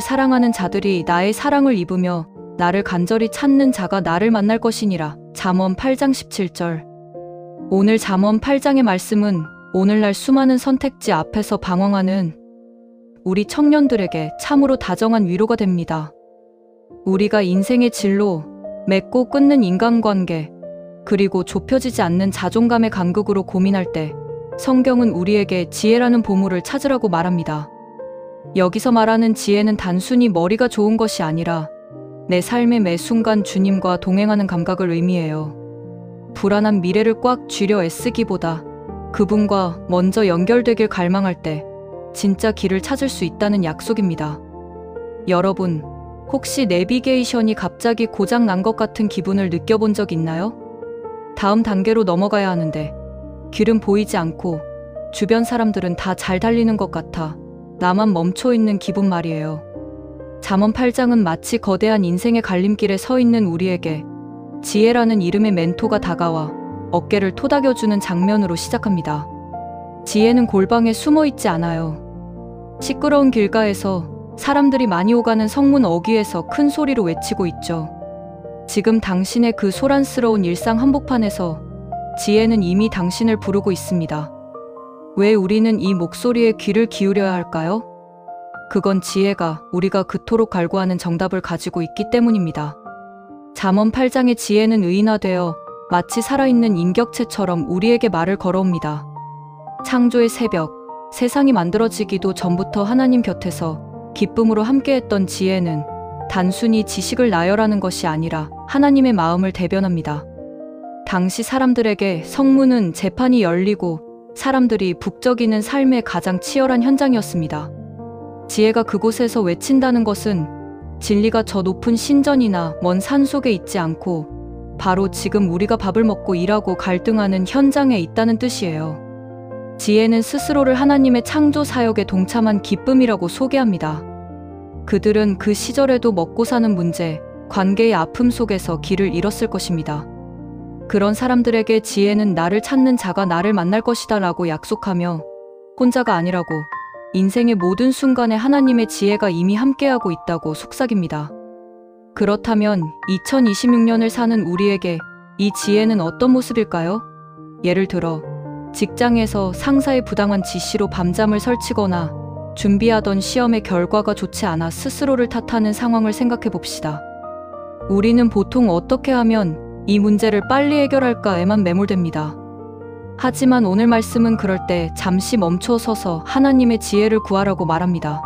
사랑하는 자들이 나의 사랑을 입으며 나를 간절히 찾는 자가 나를 만날 것이니라. 잠언 8장 17절. 오늘 잠언 8장의 말씀은 오늘날 수많은 선택지 앞에서 방황하는 우리 청년들에게 참으로 다정한 위로가 됩니다. 우리가 인생의 진로, 맺고 끊는 인간관계, 그리고 좁혀지지 않는 자존감의 간극으로 고민할 때 성경은 우리에게 지혜라는 보물을 찾으라고 말합니다. 여기서 말하는 지혜는 단순히 머리가 좋은 것이 아니라 내 삶의 매 순간 주님과 동행하는 감각을 의미해요. 불안한 미래를 꽉 쥐려 애쓰기보다 그분과 먼저 연결되길 갈망할 때 진짜 길을 찾을 수 있다는 약속입니다. 여러분, 혹시 내비게이션이 갑자기 고장 난 것 같은 기분을 느껴본 적 있나요? 다음 단계로 넘어가야 하는데 길은 보이지 않고 주변 사람들은 다 잘 달리는 것 같아 나만 멈춰 있는 기분 말이에요. 잠언 8장은 마치 거대한 인생의 갈림길에 서 있는 우리에게 지혜라는 이름의 멘토가 다가와 어깨를 토닥여주는 장면으로 시작합니다. 지혜는 골방에 숨어 있지 않아요. 시끄러운 길가에서 사람들이 많이 오가는 성문 어귀에서 큰 소리로 외치고 있죠. 지금 당신의 그 소란스러운 일상 한복판에서 지혜는 이미 당신을 부르고 있습니다. 왜 우리는 이 목소리에 귀를 기울여야 할까요? 그건 지혜가 우리가 그토록 갈구하는 정답을 가지고 있기 때문입니다. 잠언 8장의 지혜는 의인화되어 마치 살아있는 인격체처럼 우리에게 말을 걸어옵니다. 창조의 새벽, 세상이 만들어지기도 전부터 하나님 곁에서 기쁨으로 함께했던 지혜는 단순히 지식을 나열하는 것이 아니라 하나님의 마음을 대변합니다. 당시 사람들에게 성문은 재판이 열리고 사람들이 북적이는 삶의 가장 치열한 현장이었습니다. 지혜가 그곳에서 외친다는 것은 진리가 저 높은 신전이나 먼 산 속에 있지 않고 바로 지금 우리가 밥을 먹고 일하고 갈등하는 현장에 있다는 뜻이에요. 지혜는 스스로를 하나님의 창조 사역에 동참한 기쁨이라고 소개합니다. 그들은 그 시절에도 먹고 사는 문제, 관계의 아픔 속에서 길을 잃었을 것입니다. 그런 사람들에게 지혜는 나를 찾는 자가 나를 만날 것이다 라고 약속하며 혼자가 아니라고 인생의 모든 순간에 하나님의 지혜가 이미 함께하고 있다고 속삭입니다. 그렇다면 2026년을 사는 우리에게 이 지혜는 어떤 모습일까요? 예를 들어 직장에서 상사의 부당한 지시로 밤잠을 설치거나 준비하던 시험의 결과가 좋지 않아 스스로를 탓하는 상황을 생각해 봅시다. 우리는 보통 어떻게 하면 이 문제를 빨리 해결할까에만 매몰됩니다. 하지만 오늘 말씀은 그럴 때 잠시 멈춰서서 하나님의 지혜를 구하라고 말합니다.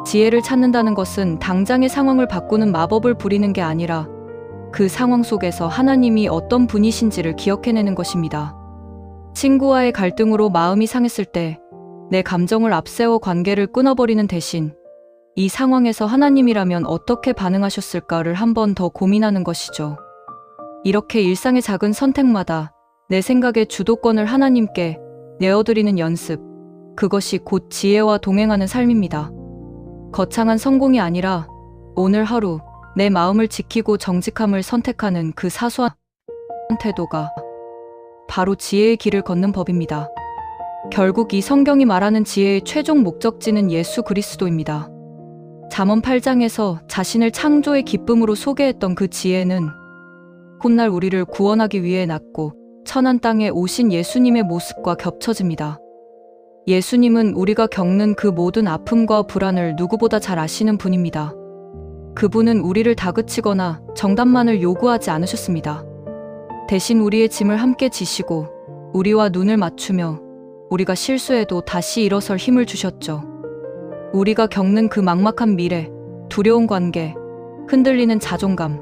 지혜를 찾는다는 것은 당장의 상황을 바꾸는 마법을 부리는 게 아니라 그 상황 속에서 하나님이 어떤 분이신지를 기억해내는 것입니다. 친구와의 갈등으로 마음이 상했을 때 내 감정을 앞세워 관계를 끊어버리는 대신 이 상황에서 하나님이라면 어떻게 반응하셨을까를 한 번 더 고민하는 것이죠. 이렇게 일상의 작은 선택마다 내 생각의 주도권을 하나님께 내어드리는 연습, 그것이 곧 지혜와 동행하는 삶입니다. 거창한 성공이 아니라 오늘 하루 내 마음을 지키고 정직함을 선택하는 그 사소한 태도가 바로 지혜의 길을 걷는 법입니다. 결국 이 성경이 말하는 지혜의 최종 목적지는 예수 그리스도입니다. 잠언 8장에서 자신을 창조의 기쁨으로 소개했던 그 지혜는 훗날 우리를 구원하기 위해 낳고 천한 땅에 오신 예수님의 모습과 겹쳐집니다. 예수님은 우리가 겪는 그 모든 아픔과 불안을 누구보다 잘 아시는 분입니다. 그분은 우리를 다그치거나 정답만을 요구하지 않으셨습니다. 대신 우리의 짐을 함께 지시고 우리와 눈을 맞추며 우리가 실수해도 다시 일어설 힘을 주셨죠. 우리가 겪는 그 막막한 미래, 두려운 관계, 흔들리는 자존감,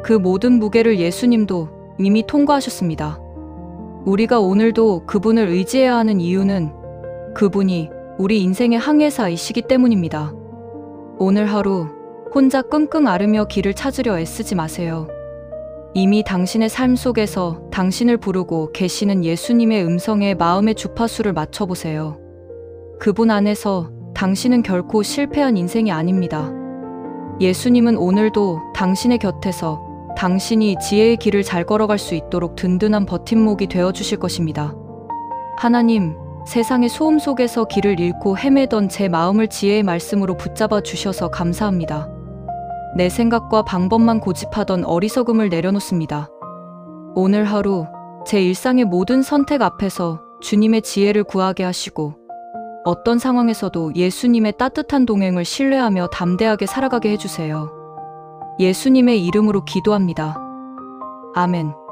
그 모든 무게를 예수님도 이미 통과하셨습니다. 우리가 오늘도 그분을 의지해야 하는 이유는 그분이 우리 인생의 항해사이시기 때문입니다. 오늘 하루 혼자 끙끙 앓으며 길을 찾으려 애쓰지 마세요. 이미 당신의 삶 속에서 당신을 부르고 계시는 예수님의 음성에 마음의 주파수를 맞춰보세요. 그분 안에서 당신은 결코 실패한 인생이 아닙니다. 예수님은 오늘도 당신의 곁에서 당신이 지혜의 길을 잘 걸어갈 수 있도록 든든한 버팀목이 되어주실 것입니다. 하나님, 세상의 소음 속에서 길을 잃고 헤매던 제 마음을 지혜의 말씀으로 붙잡아 주셔서 감사합니다. 내 생각과 방법만 고집하던 어리석음을 내려놓습니다. 오늘 하루 제 일상의 모든 선택 앞에서 주님의 지혜를 구하게 하시고 어떤 상황에서도 예수님의 따뜻한 동행을 신뢰하며 담대하게 살아가게 해주세요. 예수님의 이름으로 기도합니다. 아멘.